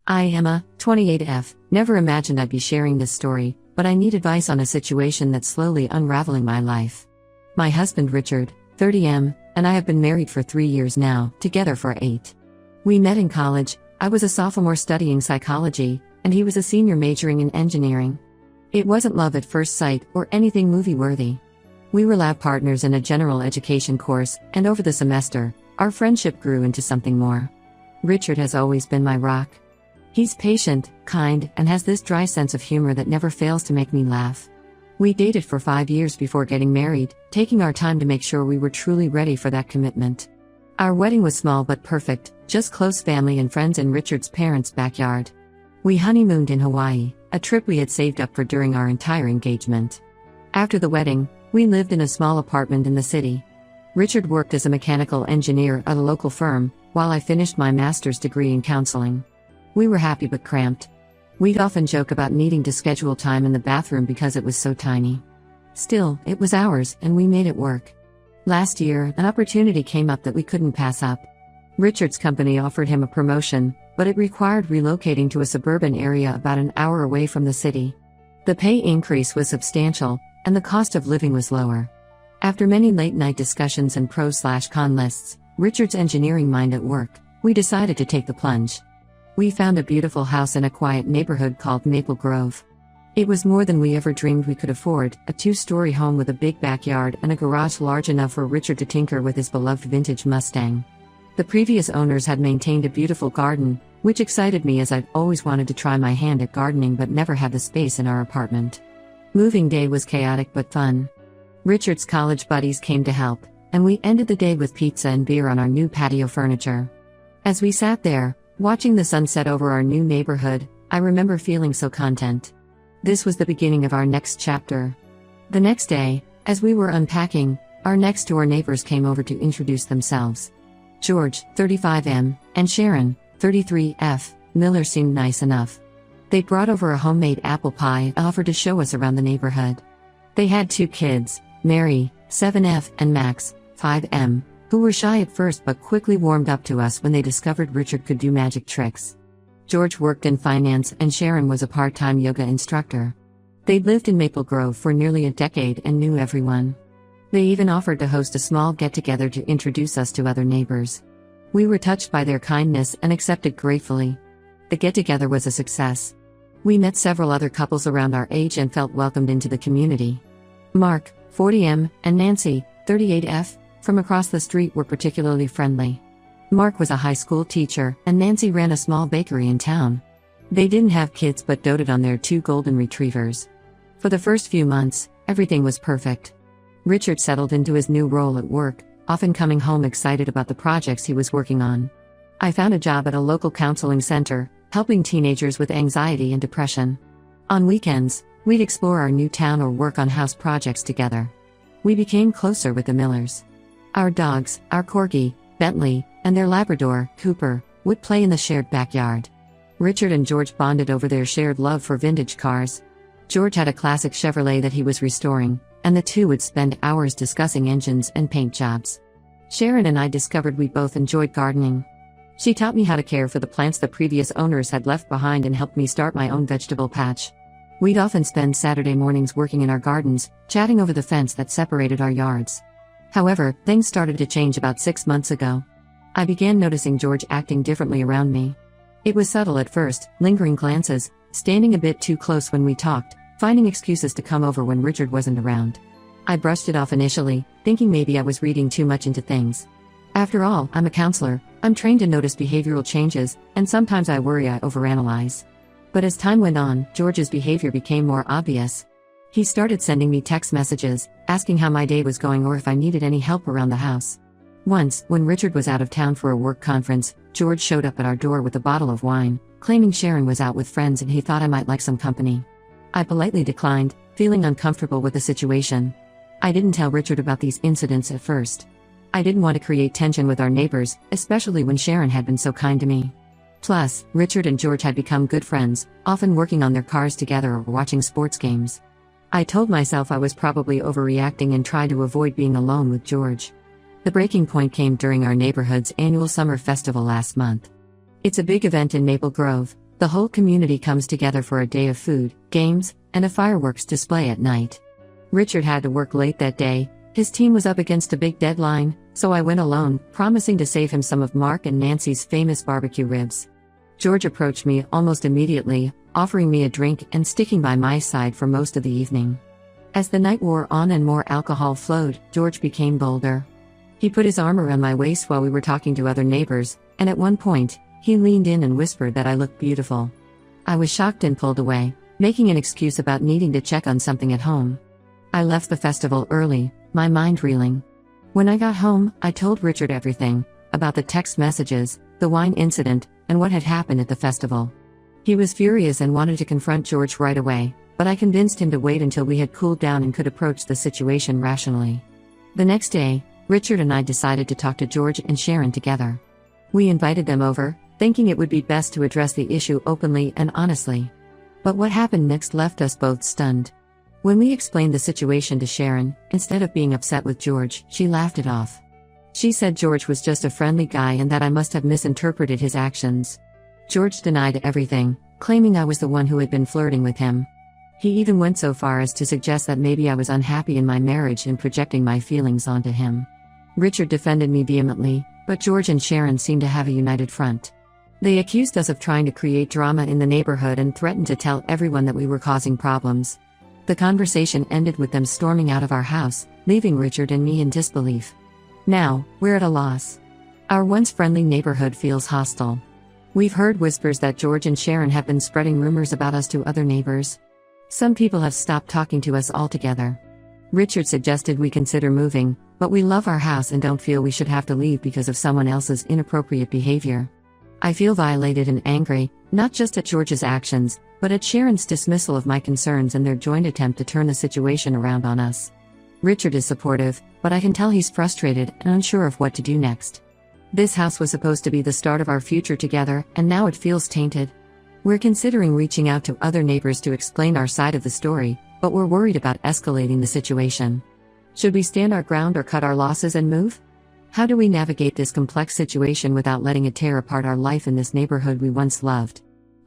I am a 28F. Never imagined I'd be sharing this story, but I need advice on a situation that's slowly unraveling my life. My husband Richard, 30M, and I have been married for 3 years now, together for 8. We met in college. I was a sophomore studying psychology, and he was a senior majoring in engineering. It wasn't love at first sight or anything movie-worthy. We were lab partners in a general education course, and over the semester, our friendship grew into something more. Richard has always been my rock. He's patient, kind, and has this dry sense of humor that never fails to make me laugh. We dated for 5 years before getting married, taking our time to make sure we were truly ready for that commitment. Our wedding was small but perfect, just close family and friends in Richard's parents' backyard. We honeymooned in Hawaii, a trip we had saved up for during our entire engagement. After the wedding, we lived in a small apartment in the city. Richard worked as a mechanical engineer at a local firm, while I finished my master's degree in counseling. We were happy but cramped. We'd often joke about needing to schedule time in the bathroom because it was so tiny. Still, it was ours, and we made it work. Last year, an opportunity came up that we couldn't pass up. Richard's company offered him a promotion, but it required relocating to a suburban area about an hour away from the city. The pay increase was substantial, and the cost of living was lower. After many late-night discussions and pros/con lists, Richard's engineering mind at work, we decided to take the plunge. We found a beautiful house in a quiet neighborhood called Maple Grove. It was more than we ever dreamed we could afford, a 2-story home with a big backyard and a garage large enough for Richard to tinker with his beloved vintage Mustang. The previous owners had maintained a beautiful garden, which excited me as I'd always wanted to try my hand at gardening but never had the space in our apartment. Moving day was chaotic but fun. Richard's college buddies came to help, and we ended the day with pizza and beer on our new patio furniture. As we sat there, watching the sunset over our new neighborhood, I remember feeling so content. This was the beginning of our next chapter. The next day, as we were unpacking, our next-door neighbors came over to introduce themselves. George, 35M, and Sharon, 33F, Miller seemed nice enough. They brought over a homemade apple pie and offered to show us around the neighborhood. They had 2 kids, Mary, 7F, and Max, 5M, who were shy at first but quickly warmed up to us when they discovered Richard could do magic tricks. George worked in finance and Sharon was a part-time yoga instructor. They'd lived in Maple Grove for nearly a decade and knew everyone. They even offered to host a small get-together to introduce us to other neighbors. We were touched by their kindness and accepted gratefully. The get-together was a success. We met several other couples around our age and felt welcomed into the community. Mark, 40M, and Nancy, 38F, from across the street were particularly friendly. Mark was a high school teacher, and Nancy ran a small bakery in town. They didn't have kids but doted on their 2 golden retrievers. For the first few months, everything was perfect. Richard settled into his new role at work, often coming home excited about the projects he was working on. I found a job at a local counseling center, helping teenagers with anxiety and depression. On weekends, we'd explore our new town or work on house projects together. We became closer with the Millers. Our dogs, our corgi, Bentley, and their Labrador, Cooper, would play in the shared backyard. Richard and George bonded over their shared love for vintage cars. George had a classic Chevrolet that he was restoring, and the two would spend hours discussing engines and paint jobs. Sharon and I discovered we both enjoyed gardening. She taught me how to care for the plants the previous owners had left behind and helped me start my own vegetable patch. We'd often spend Saturday mornings working in our gardens, chatting over the fence that separated our yards. However, things started to change about 6 months ago. I began noticing George acting differently around me. It was subtle at first, lingering glances, standing a bit too close when we talked, finding excuses to come over when Richard wasn't around. I brushed it off initially, thinking maybe I was reading too much into things. After all, I'm a counselor, I'm trained to notice behavioral changes, and sometimes I worry I overanalyze. But as time went on, George's behavior became more obvious. He started sending me text messages, asking how my day was going or if I needed any help around the house. Once, when Richard was out of town for a work conference, George showed up at our door with a bottle of wine, claiming Sharon was out with friends and he thought I might like some company. I politely declined, feeling uncomfortable with the situation. I didn't tell Richard about these incidents at first. I didn't want to create tension with our neighbors, especially when Sharon had been so kind to me. Plus, Richard and George had become good friends, often working on their cars together or watching sports games. I told myself I was probably overreacting and tried to avoid being alone with George. The breaking point came during our neighborhood's annual summer festival last month. It's a big event in Maple Grove, The whole community comes together for a day of food, games, and a fireworks display at night. Richard had to work late that day. His team was up against a big deadline, so I went alone, promising to save him some of Mark and Nancy's famous barbecue ribs. George approached me almost immediately, offering me a drink and sticking by my side for most of the evening. As the night wore on and more alcohol flowed, George became bolder. He put his arm around my waist while we were talking to other neighbors, and at one point, he leaned in and whispered that I looked beautiful. I was shocked and pulled away, making an excuse about needing to check on something at home. I left the festival early, my mind reeling. When I got home, I told Richard everything, about the text messages, the wine incident, and what had happened at the festival. He was furious and wanted to confront George right away, but I convinced him to wait until we had cooled down and could approach the situation rationally. The next day, Richard and I decided to talk to George and Sharon together. We invited them over, thinking it would be best to address the issue openly and honestly. But what happened next left us both stunned. When we explained the situation to Sharon, instead of being upset with George, she laughed it off. She said George was just a friendly guy and that I must have misinterpreted his actions. George denied everything, claiming I was the one who had been flirting with him. He even went so far as to suggest that maybe I was unhappy in my marriage and projecting my feelings onto him. Richard defended me vehemently, but George and Sharon seemed to have a united front. They accused us of trying to create drama in the neighborhood and threatened to tell everyone that we were causing problems. The conversation ended with them storming out of our house, leaving Richard and me in disbelief. Now, we're at a loss. Our once friendly neighborhood feels hostile. We've heard whispers that George and Sharon have been spreading rumors about us to other neighbors. Some people have stopped talking to us altogether. Richard suggested we consider moving, but we love our house and don't feel we should have to leave because of someone else's inappropriate behavior. I feel violated and angry, not just at George's actions, but at Sharon's dismissal of my concerns and their joint attempt to turn the situation around on us. Richard is supportive, but I can tell he's frustrated and unsure of what to do next. This house was supposed to be the start of our future together, and now it feels tainted. We're considering reaching out to other neighbors to explain our side of the story, but we're worried about escalating the situation. Should we stand our ground or cut our losses and move? How do we navigate this complex situation without letting it tear apart our life in this neighborhood we once loved?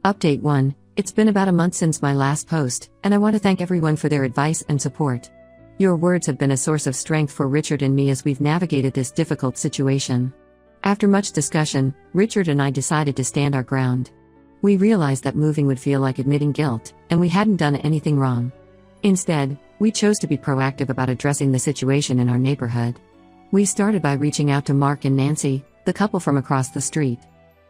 Update 1. It's been about a month since my last post, and I want to thank everyone for their advice and support. Your words have been a source of strength for Richard and me as we've navigated this difficult situation. After much discussion, Richard and I decided to stand our ground. We realized that moving would feel like admitting guilt, and we hadn't done anything wrong. Instead, we chose to be proactive about addressing the situation in our neighborhood. We started by reaching out to Mark and Nancy, the couple from across the street.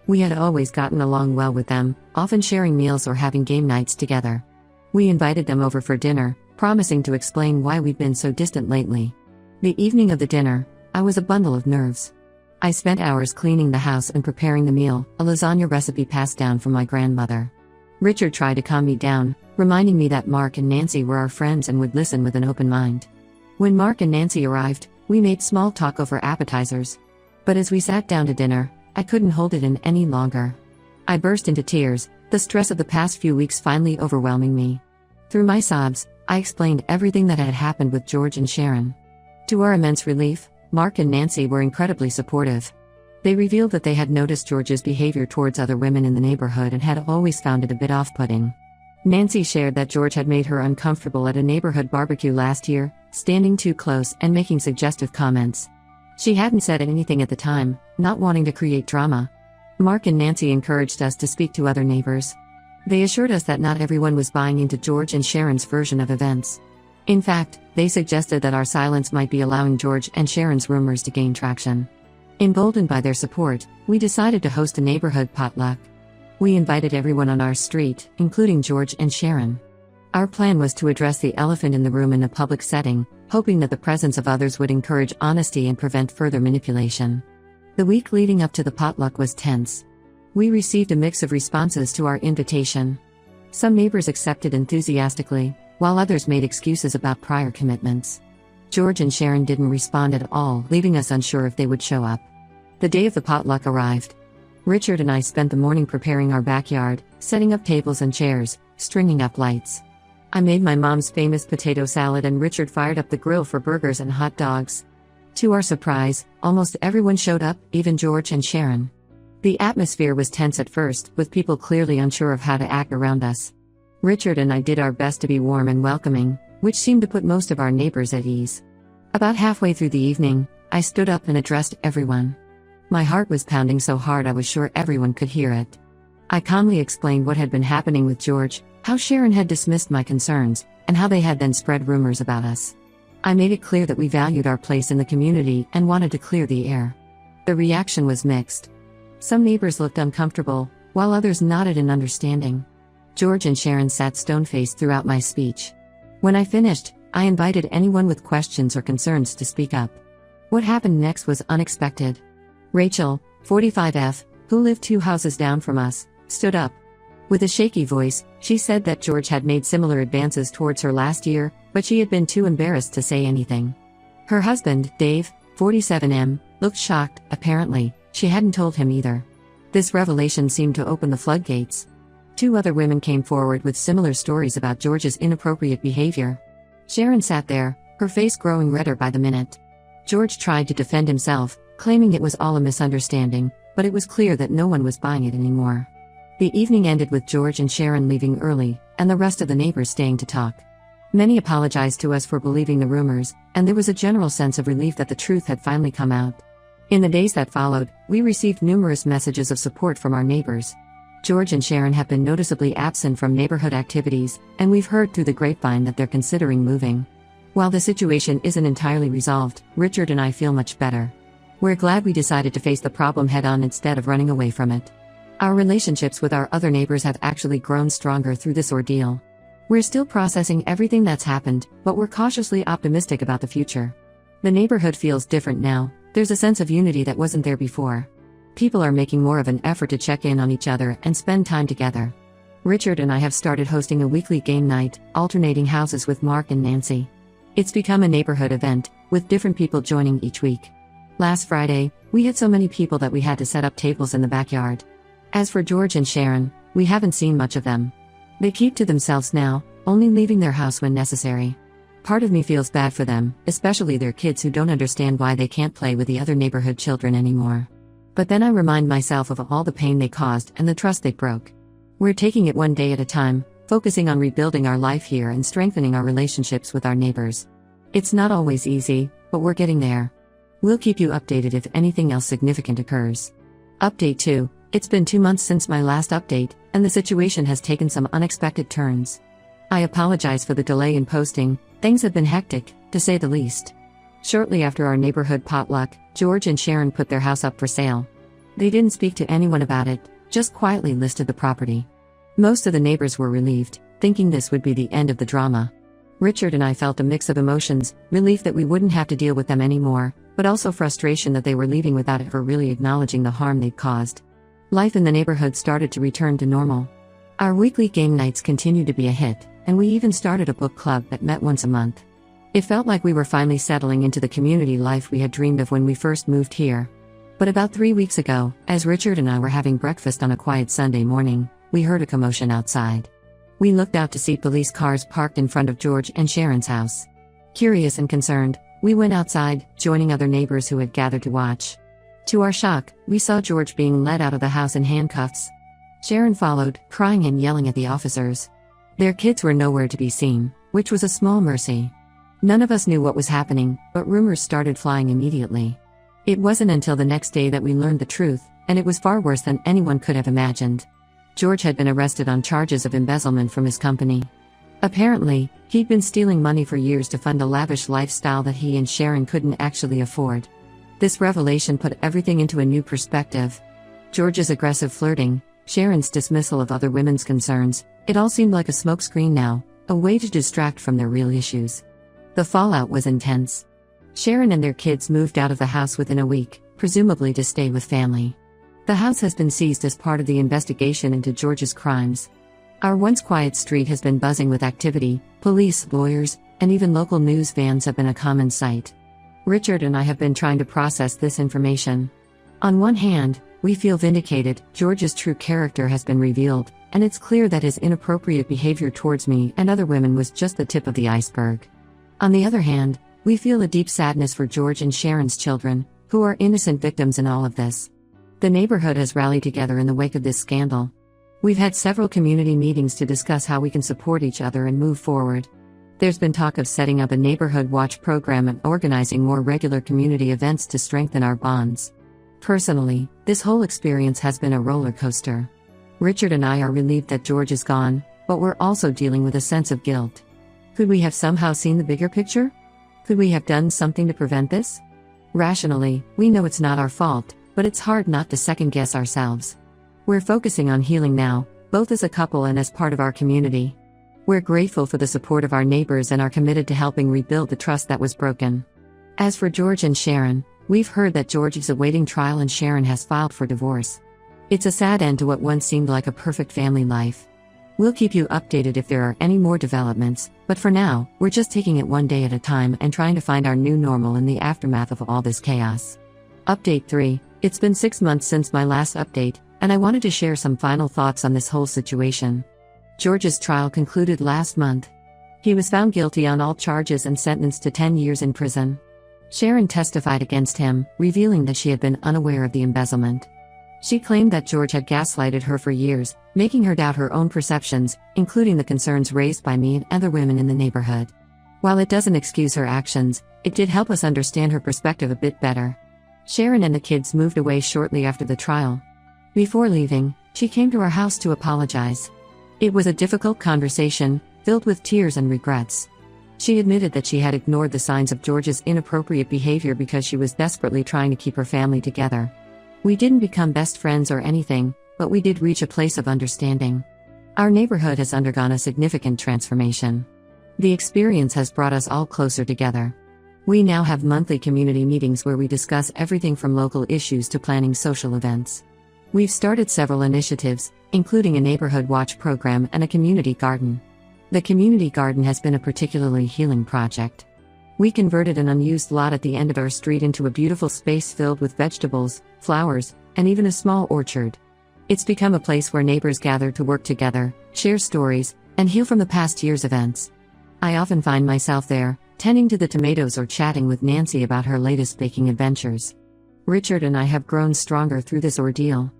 We had always gotten along well with them, often sharing meals or having game nights together. We invited them over for dinner, promising to explain why we'd been so distant lately. The evening of the dinner, I was a bundle of nerves. I spent hours cleaning the house and preparing the meal, a lasagna recipe passed down from my grandmother. Richard tried to calm me down, reminding me that Mark and Nancy were our friends and would listen with an open mind. When Mark and Nancy arrived, we made small talk over appetizers. But as we sat down to dinner, I couldn't hold it in any longer. I burst into tears, the stress of the past few weeks finally overwhelming me. Through my sobs, I explained everything that had happened with George and Sharon. To our immense relief, Mark and Nancy were incredibly supportive. They revealed that they had noticed George's behavior towards other women in the neighborhood and had always found it a bit off-putting. Nancy shared that George had made her uncomfortable at a neighborhood barbecue last year, standing too close and making suggestive comments. She hadn't said anything at the time, not wanting to create drama. Mark and Nancy encouraged us to speak to other neighbors. They assured us that not everyone was buying into George and Sharon's version of events. In fact, they suggested that our silence might be allowing George and Sharon's rumors to gain traction. Emboldened by their support, we decided to host a neighborhood potluck. We invited everyone on our street, including George and Sharon. Our plan was to address the elephant in the room in a public setting, hoping that the presence of others would encourage honesty and prevent further manipulation. The week leading up to the potluck was tense. We received a mix of responses to our invitation. Some neighbors accepted enthusiastically, while others made excuses about prior commitments. George and Sharon didn't respond at all, leaving us unsure if they would show up. The day of the potluck arrived. Richard and I spent the morning preparing our backyard, setting up tables and chairs, stringing up lights. I made my mom's famous potato salad and Richard fired up the grill for burgers and hot dogs. To our surprise, almost everyone showed up, even George and Sharon. The atmosphere was tense at first, with people clearly unsure of how to act around us. Richard and I did our best to be warm and welcoming, which seemed to put most of our neighbors at ease. About halfway through the evening, I stood up and addressed everyone. My heart was pounding so hard I was sure everyone could hear it. I calmly explained what had been happening with George, how Sharon had dismissed my concerns, and how they had then spread rumors about us. I made it clear that we valued our place in the community and wanted to clear the air. The reaction was mixed. Some neighbors looked uncomfortable, while others nodded in understanding. George and Sharon sat stone-faced throughout my speech. When I finished, I invited anyone with questions or concerns to speak up. What happened next was unexpected. Rachel, 45F, who lived 2 houses down from us, stood up. With a shaky voice, she said that George had made similar advances towards her last year, but she had been too embarrassed to say anything. Her husband, Dave, 47M, looked shocked. Apparently, she hadn't told him either. This revelation seemed to open the floodgates. 2 other women came forward with similar stories about George's inappropriate behavior. Sharon sat there, her face growing redder by the minute. George tried to defend himself, claiming it was all a misunderstanding, but it was clear that no one was buying it anymore. The evening ended with George and Sharon leaving early, and the rest of the neighbors staying to talk. Many apologized to us for believing the rumors, and there was a general sense of relief that the truth had finally come out. In the days that followed, we received numerous messages of support from our neighbors. George and Sharon have been noticeably absent from neighborhood activities, and we've heard through the grapevine that they're considering moving. While the situation isn't entirely resolved, Richard and I feel much better. We're glad we decided to face the problem head-on instead of running away from it. Our relationships with our other neighbors have actually grown stronger through this ordeal. We're still processing everything that's happened, but we're cautiously optimistic about the future. The neighborhood feels different now. There's a sense of unity that wasn't there before. People are making more of an effort to check in on each other and spend time together. Richard and I have started hosting a weekly game night, alternating houses with Mark and Nancy. It's become a neighborhood event, with different people joining each week. Last Friday, we had so many people that we had to set up tables in the backyard. As for George and Sharon, we haven't seen much of them. They keep to themselves now, only leaving their house when necessary. Part of me feels bad for them, especially their kids who don't understand why they can't play with the other neighborhood children anymore. But then I remind myself of all the pain they caused and the trust they broke. We're taking it one day at a time, focusing on rebuilding our life here and strengthening our relationships with our neighbors. It's not always easy, but we're getting there. We'll keep you updated if anything else significant occurs. Update 2. It's been 2 months since my last update, and the situation has taken some unexpected turns. I apologize for the delay in posting. Things have been hectic, to say the least. Shortly after our neighborhood potluck, George and Sharon put their house up for sale. They didn't speak to anyone about it, just quietly listed the property. Most of the neighbors were relieved, thinking this would be the end of the drama. Richard and I felt a mix of emotions, relief that we wouldn't have to deal with them anymore, but also frustration that they were leaving without ever really acknowledging the harm they'd caused. Life in the neighborhood started to return to normal. Our weekly game nights continued to be a hit, and we even started a book club that met once a month. It felt like we were finally settling into the community life we had dreamed of when we first moved here. But about 3 weeks ago, as Richard and I were having breakfast on a quiet Sunday morning, we heard a commotion outside. We looked out to see police cars parked in front of George and Sharon's house. Curious and concerned, we went outside, joining other neighbors who had gathered to watch. To our shock, we saw George being led out of the house in handcuffs. Sharon followed, crying and yelling at the officers. Their kids were nowhere to be seen, which was a small mercy. None of us knew what was happening, but rumors started flying immediately. It wasn't until the next day that we learned the truth, and it was far worse than anyone could have imagined. George had been arrested on charges of embezzlement from his company. Apparently, he'd been stealing money for years to fund a lavish lifestyle that he and Sharon couldn't actually afford. This revelation put everything into a new perspective. George's aggressive flirting, Sharon's dismissal of other women's concerns, it all seemed like a smokescreen now, a way to distract from their real issues. The fallout was intense. Sharon and their kids moved out of the house within a week, presumably to stay with family. The house has been seized as part of the investigation into George's crimes. Our once quiet street has been buzzing with activity. Police, lawyers, and even local news vans have been a common sight. Richard and I have been trying to process this information. On one hand, we feel vindicated. George's true character has been revealed, and it's clear that his inappropriate behavior towards me and other women was just the tip of the iceberg. On the other hand, we feel a deep sadness for George and Sharon's children, who are innocent victims in all of this. The neighborhood has rallied together in the wake of this scandal. We've had several community meetings to discuss how we can support each other and move forward. There's been talk of setting up a neighborhood watch program and organizing more regular community events to strengthen our bonds. Personally, this whole experience has been a roller coaster. Richard and I are relieved that George is gone, but we're also dealing with a sense of guilt. Could we have somehow seen the bigger picture? Could we have done something to prevent this? Rationally, we know it's not our fault, but it's hard not to second-guess ourselves. We're focusing on healing now, both as a couple and as part of our community. We're grateful for the support of our neighbors and are committed to helping rebuild the trust that was broken. As for George and Sharon, we've heard that George is awaiting trial and Sharon has filed for divorce. It's a sad end to what once seemed like a perfect family life. We'll keep you updated if there are any more developments, but for now, we're just taking it one day at a time and trying to find our new normal in the aftermath of all this chaos. Update 3. It's been 6 months since my last update, and I wanted to share some final thoughts on this whole situation. George's trial concluded last month. He was found guilty on all charges and sentenced to 10 years in prison. Sharon testified against him, revealing that she had been unaware of the embezzlement. She claimed that George had gaslighted her for years, making her doubt her own perceptions, including the concerns raised by me and other women in the neighborhood. While it doesn't excuse her actions, it did help us understand her perspective a bit better. Sharon and the kids moved away shortly after the trial. Before leaving, she came to our house to apologize. It was a difficult conversation, filled with tears and regrets. She admitted that she had ignored the signs of George's inappropriate behavior because she was desperately trying to keep her family together. We didn't become best friends or anything, but we did reach a place of understanding. Our neighborhood has undergone a significant transformation. The experience has brought us all closer together. We now have monthly community meetings where we discuss everything from local issues to planning social events. We've started several initiatives, including a neighborhood watch program and a community garden. The community garden has been a particularly healing project. We converted an unused lot at the end of our street into a beautiful space filled with vegetables, flowers, and even a small orchard. It's become a place where neighbors gather to work together, share stories, and heal from the past year's events. I often find myself there, tending to the tomatoes or chatting with Nancy about her latest baking adventures. Richard and I have grown stronger through this ordeal.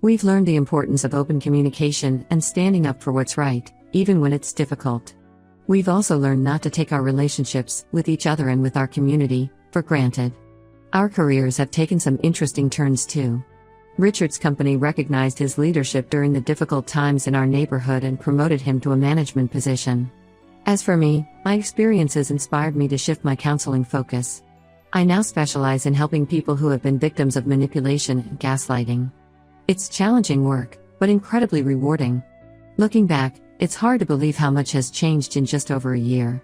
We've learned the importance of open communication and standing up for what's right, even when it's difficult. We've also learned not to take our relationships, with each other and with our community, for granted. Our careers have taken some interesting turns too. Richard's company recognized his leadership during the difficult times in our neighborhood and promoted him to a management position. As for me, my experiences inspired me to shift my counseling focus. I now specialize in helping people who have been victims of manipulation and gaslighting. It's challenging work, but incredibly rewarding. Looking back, it's hard to believe how much has changed in just over a year.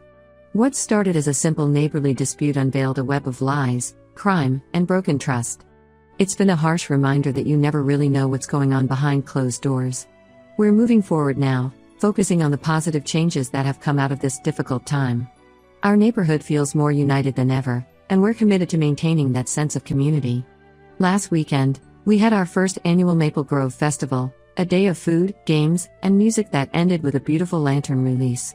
What started as a simple neighborly dispute unveiled a web of lies, crime, and broken trust. It's been a harsh reminder that you never really know what's going on behind closed doors. We're moving forward now, focusing on the positive changes that have come out of this difficult time. Our neighborhood feels more united than ever, and we're committed to maintaining that sense of community. Last weekend, we had our first annual Maple Grove Festival, a day of food, games, and music that ended with a beautiful lantern release.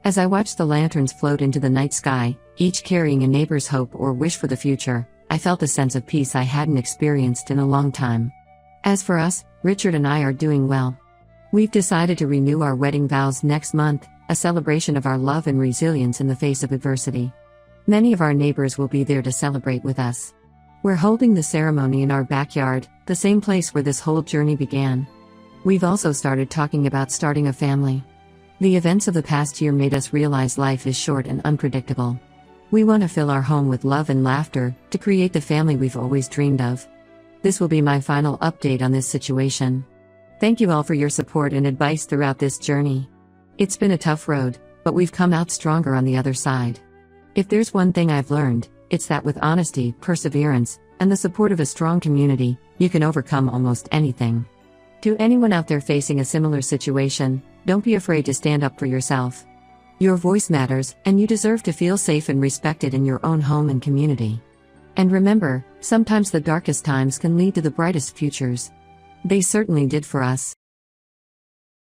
As I watched the lanterns float into the night sky, each carrying a neighbor's hope or wish for the future, I felt a sense of peace I hadn't experienced in a long time. As for us, Richard and I are doing well. We've decided to renew our wedding vows next month, a celebration of our love and resilience in the face of adversity. Many of our neighbors will be there to celebrate with us. We're holding the ceremony in our backyard, the same place where this whole journey began. We've also started talking about starting a family. The events of the past year made us realize life is short and unpredictable. We want to fill our home with love and laughter, to create the family we've always dreamed of. This will be my final update on this situation. Thank you all for your support and advice throughout this journey. It's been a tough road, but we've come out stronger on the other side. If there's one thing I've learned, it's that with honesty, perseverance, and the support of a strong community, you can overcome almost anything. To anyone out there facing a similar situation, don't be afraid to stand up for yourself. Your voice matters, and you deserve to feel safe and respected in your own home and community. And remember, sometimes the darkest times can lead to the brightest futures. They certainly did for us.